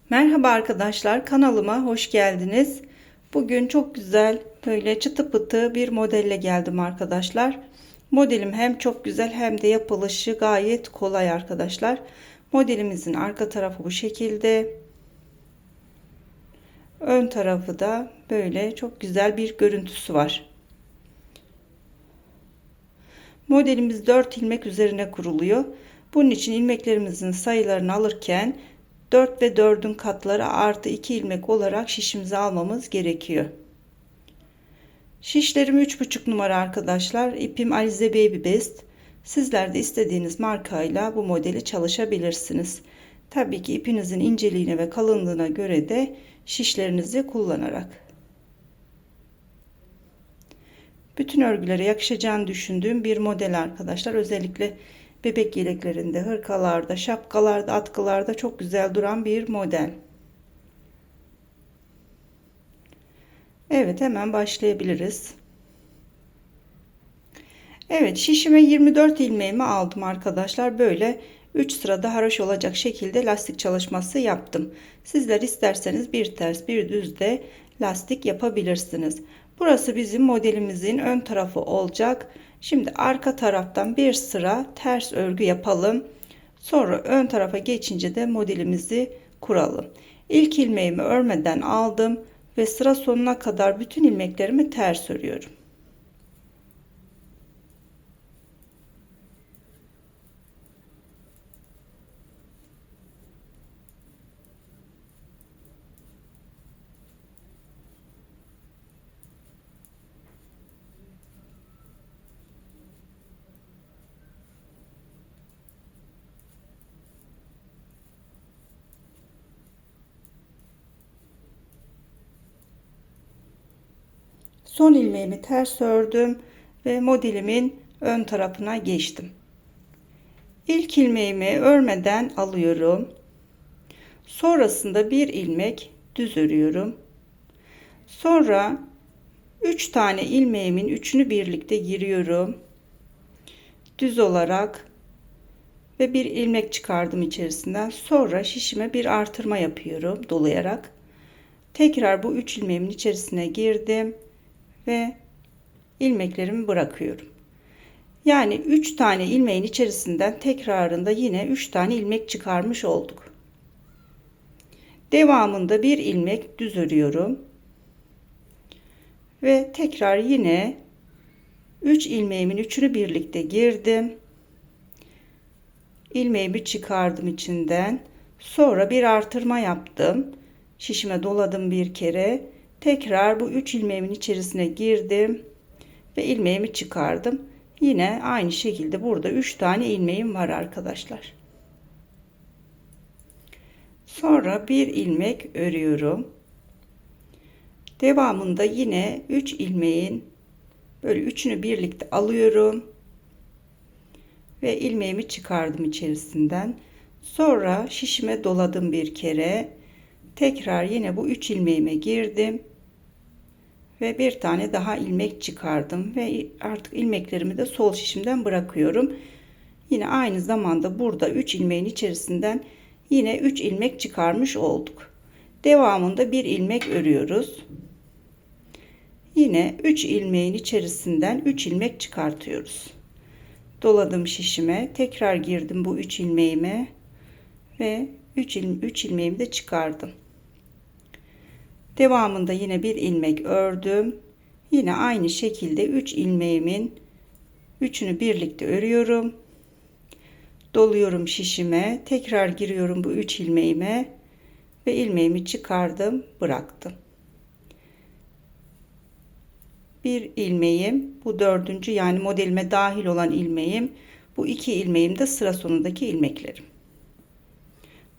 Merhaba arkadaşlar, kanalıma hoş geldiniz. Bugün çok güzel böyle çıtı pıtı bir modelle geldim arkadaşlar. Modelim hem çok güzel hem de yapılışı gayet kolay arkadaşlar. Modelimizin arka tarafı bu şekilde. Ön tarafı da böyle çok güzel bir görüntüsü var. Modelimiz 4 ilmek üzerine kuruluyor. Bunun için ilmeklerimizin sayılarını alırken 4 ve 4'ün katları artı 2 ilmek olarak şişimizi almamız gerekiyor. Şişlerim 3,5 numara arkadaşlar. İpim Alize Baby Best. Sizler de istediğiniz markayla bu modeli çalışabilirsiniz. Tabii ki ipinizin inceliğine ve kalınlığına göre de şişlerinizi kullanarak. Bütün örgülere yakışacağını düşündüğüm bir model arkadaşlar. Özellikle bebek yeleklerinde, hırkalarda, şapkalarda, atkılarda çok güzel duran bir model. Evet, hemen başlayabiliriz. Evet, şişime 24 ilmeğimi aldım arkadaşlar. Böyle 3 sırada haroş olacak şekilde lastik çalışması yaptım. Sizler isterseniz bir ters bir düz de lastik yapabilirsiniz. Burası bizim modelimizin ön tarafı olacak. Şimdi arka taraftan bir sıra ters örgü yapalım. Sonra ön tarafa geçince de modelimizi kuralım. İlk ilmeğimi örmeden aldım ve sıra sonuna kadar bütün ilmeklerimi ters örüyorum. Son ilmeğimi ters ördüm ve modelimin ön tarafına geçtim. İlk ilmeğimi örmeden alıyorum. Sonrasında bir ilmek düz örüyorum. Sonra 3 tane ilmeğimin üçünü birlikte giriyorum. Düz olarak ve bir ilmek çıkardım içerisinden. Sonra şişime bir artırma yapıyorum dolayarak. Tekrar bu 3 ilmeğimin içerisine girdim ve ilmeklerimi bırakıyorum. Yani 3 tane ilmeğin içerisinden tekrarında yine 3 tane ilmek çıkarmış olduk. Devamında bir ilmek düz örüyorum. Ve tekrar yine 3 ilmeğimin üçünü birlikte girdim. İlmeğimi çıkardım içinden. Sonra bir artırma yaptım. Şişime doladım bir kere. Tekrar bu 3 ilmeğimin içerisine girdim ve ilmeğimi çıkardım. Yine aynı şekilde burada 3 tane ilmeğim var arkadaşlar. Sonra bir ilmek örüyorum. Devamında yine 3 ilmeğin böyle üçünü birlikte alıyorum ve ilmeğimi çıkardım içerisinden. Sonra şişime doladım bir kere. Tekrar yine bu 3 ilmeğime girdim ve bir tane daha ilmek çıkardım ve artık ilmeklerimi de sol şişimden bırakıyorum. Yine aynı zamanda burada 3 ilmeğin içerisinden yine 3 ilmek çıkarmış olduk. Devamında bir ilmek örüyoruz. Yine 3 ilmeğin içerisinden 3 ilmek çıkartıyoruz. Doladım şişime, tekrar girdim bu 3 ilmeğime ve 3 ilmeğimi de çıkardım. Devamında yine bir ilmek ördüm. Yine aynı şekilde 3 ilmeğimin üçünü birlikte örüyorum. Doluyorum şişime, tekrar giriyorum bu 3 ilmeğime ve ilmeğimi çıkardım, bıraktım. Bir ilmeğim, bu dördüncü yani modelime dahil olan ilmeğim, bu 2 ilmeğim de sıra sonundaki ilmeklerim.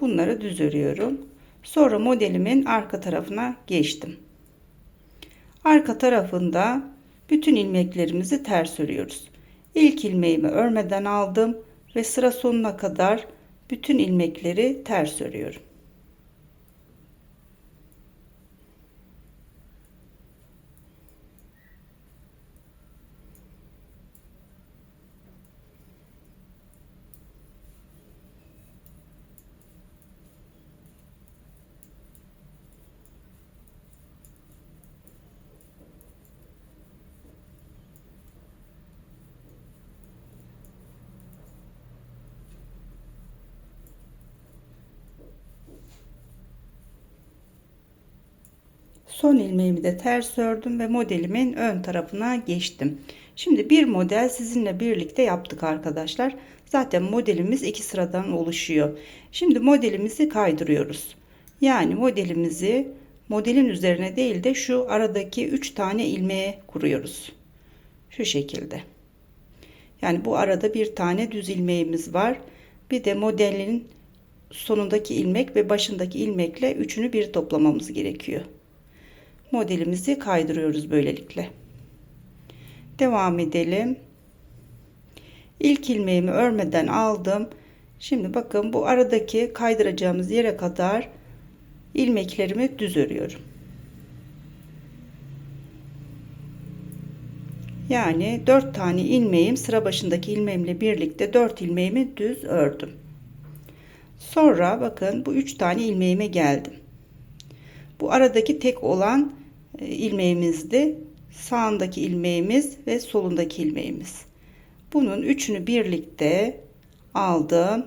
Bunları düz örüyorum. Sonra modelimin arka tarafına geçtim. Arka tarafında bütün ilmeklerimizi ters örüyoruz. İlk ilmeğimi örmeden aldım ve sıra sonuna kadar bütün ilmekleri ters örüyorum. Son ilmeğimi de ters ördüm ve modelimin ön tarafına geçtim. Şimdi bir model sizinle birlikte yaptık arkadaşlar. Zaten modelimiz 2 sıradan oluşuyor. Şimdi modelimizi kaydırıyoruz. Yani modelin üzerine değil de şu aradaki 3 tane ilmeğe kuruyoruz. Şu şekilde. Yani bu arada bir tane düz ilmeğimiz var. Bir de modelin sonundaki ilmek ve başındaki ilmekle üçünü bir toplamamız gerekiyor. Modelimizi kaydırıyoruz böylelikle. Devam edelim. İlk ilmeğimi örmeden aldım. Şimdi bakın bu aradaki kaydıracağımız yere kadar ilmeklerimi düz örüyorum. Yani 4 tane ilmeğim sıra başındaki ilmeğimle birlikte 4 ilmeğimi düz ördüm. Sonra bakın bu 3 tane ilmeğime geldim. Bu aradaki tek olan ilmeğimizdi. Sağındaki ilmeğimiz ve solundaki ilmeğimiz. Bunun üçünü birlikte aldım.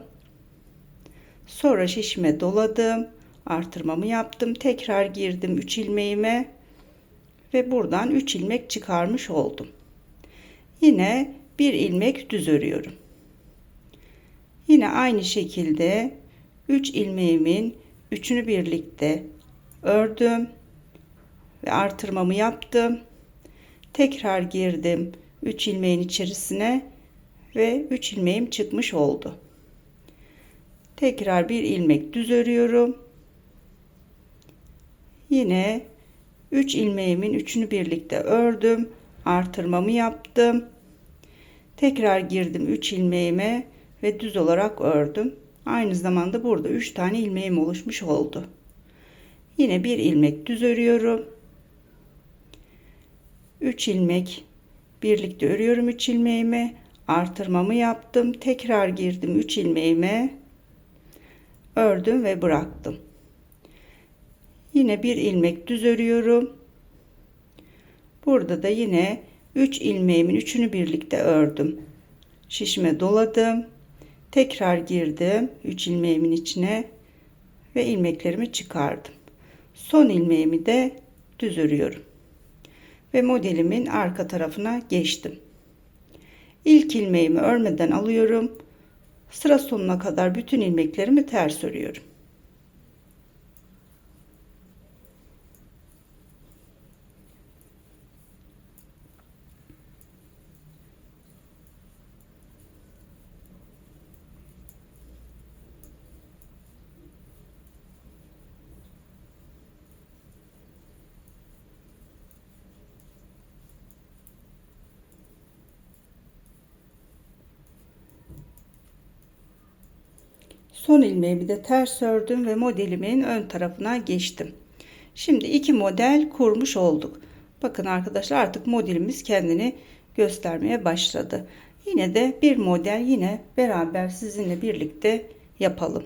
Sonra şişime doladım. Artırmamı yaptım. Tekrar girdim 3 ilmeğime ve buradan 3 ilmek çıkarmış oldum. Yine bir ilmek düz örüyorum. Yine aynı şekilde 3 ilmeğimin üçünü birlikte ördüm ve artırmamı yaptım. Tekrar girdim 3 ilmeğin içerisine ve 3 ilmeğim çıkmış oldu. Tekrar bir ilmek düz örüyorum. Yine 3 ilmeğimin üçünü birlikte ördüm, artırmamı yaptım. Tekrar girdim 3 ilmeğime ve düz olarak ördüm. Aynı zamanda burada 3 tane ilmeğim oluşmuş oldu. Yine bir ilmek düz örüyorum. 3 ilmek birlikte örüyorum 3 ilmeğimi, artırmamı yaptım. Tekrar girdim 3 ilmeğime, ördüm ve bıraktım. Yine bir ilmek düz örüyorum. Burada da yine 3 ilmeğimin üçünü birlikte ördüm. Şişime doladım. Tekrar girdim 3 ilmeğimin içine ve ilmeklerimi çıkardım. Son ilmeğimi de düz örüyorum. Ve modelimin arka tarafına geçtim. İlk ilmeğimi örmeden alıyorum. Sıra sonuna kadar bütün ilmeklerimi ters örüyorum. Son ilmeğimi de ters ördüm ve modelimin ön tarafına geçtim. Şimdi iki model kurmuş olduk. Bakın arkadaşlar artık modelimiz kendini göstermeye başladı. Yine de bir model yine beraber sizinle birlikte yapalım.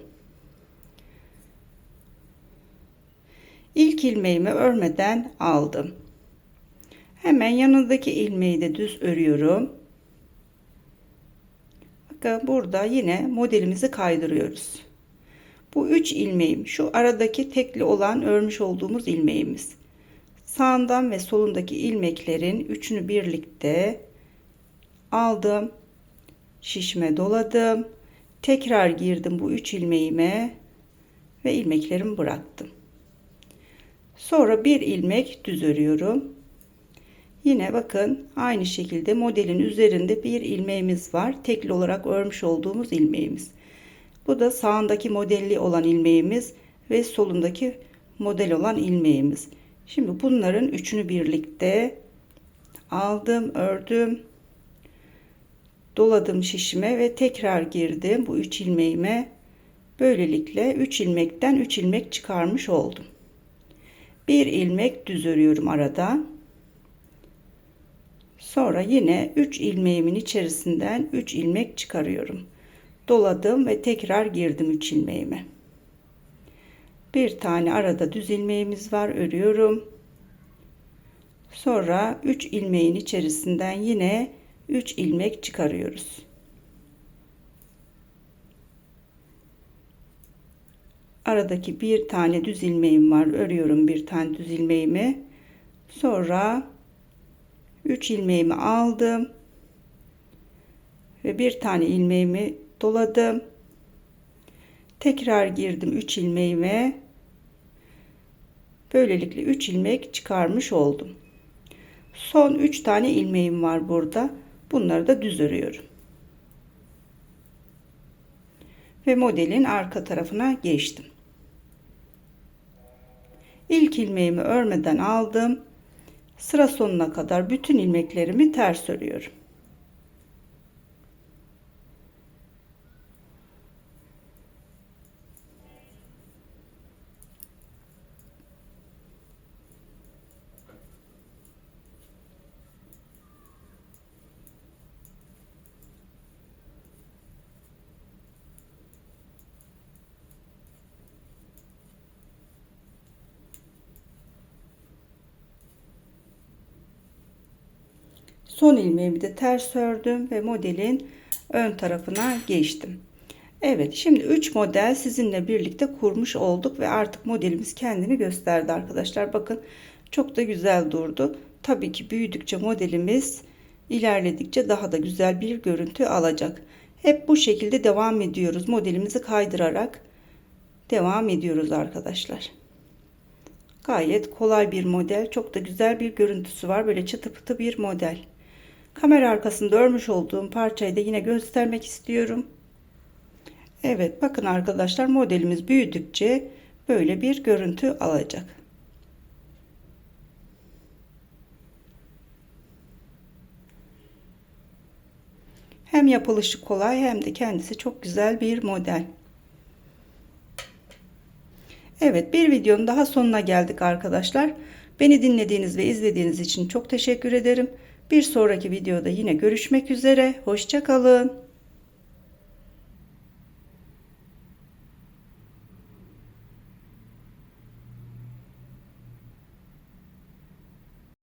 İlk ilmeğimi örmeden aldım. Hemen yanındaki ilmeği de düz örüyorum. Bakın burada yine modelimizi kaydırıyoruz. Bu 3 ilmeğim şu aradaki tekli olan örmüş olduğumuz ilmeğimiz. Sağından ve solundaki ilmeklerin üçünü birlikte aldım. Şişime doladım. Tekrar girdim bu 3 ilmeğime ve ilmeklerimi bıraktım. Sonra bir ilmek düz örüyorum. Yine bakın aynı şekilde modelin üzerinde bir ilmeğimiz var. Tekli olarak örmüş olduğumuz ilmeğimiz. Bu da sağındaki modelli olan ilmeğimiz ve solundaki model olan ilmeğimiz. Şimdi bunların üçünü birlikte aldım, ördüm, doladım şişime ve tekrar girdim bu 3 ilmeğime. Böylelikle 3 ilmekten 3 ilmek çıkarmış oldum. Bir ilmek düz örüyorum arada. Sonra yine 3 ilmeğimin içerisinden 3 ilmek çıkarıyorum. Doladım ve tekrar girdim 3 ilmeğime. Bir tane arada düz ilmeğimiz var, örüyorum. Sonra 3 ilmeğin içerisinden yine 3 ilmek çıkarıyoruz. aradaki bir tane düz ilmeğim var. Örüyorum bir tane düz ilmeğimi. Sonra 3 ilmeğimi aldım ve bir tane ilmeğimi doladım. Tekrar girdim 3 ilmeğime. Böylelikle 3 ilmek çıkarmış oldum. Son 3 tane ilmeğim var burada. Bunları da düz örüyorum. Ve modelin arka tarafına geçtim. İlk ilmeğimi örmeden aldım. Sıra sonuna kadar bütün ilmeklerimi ters örüyorum. Son ilmeğimi de ters ördüm ve modelin ön tarafına geçtim. Evet, şimdi 3 model sizinle birlikte kurmuş olduk ve artık modelimiz kendini gösterdi arkadaşlar. Bakın çok da güzel durdu. Tabii ki büyüdükçe modelimiz ilerledikçe daha da güzel bir görüntü alacak. Hep bu şekilde devam ediyoruz. Modelimizi kaydırarak devam ediyoruz arkadaşlar. Gayet kolay bir model. Çok da güzel bir görüntüsü var. Böyle çıtı pıtı bir model. Kamera arkasında örmüş olduğum parçayı da yine göstermek istiyorum. Evet, bakın arkadaşlar, modelimiz büyüdükçe böyle bir görüntü alacak. Hem yapılışı kolay hem de kendisi çok güzel bir model. Evet, bir videonun daha sonuna geldik arkadaşlar. Beni dinlediğiniz ve izlediğiniz için çok teşekkür ederim. Bir sonraki videoda yine görüşmek üzere. Hoşça kalın.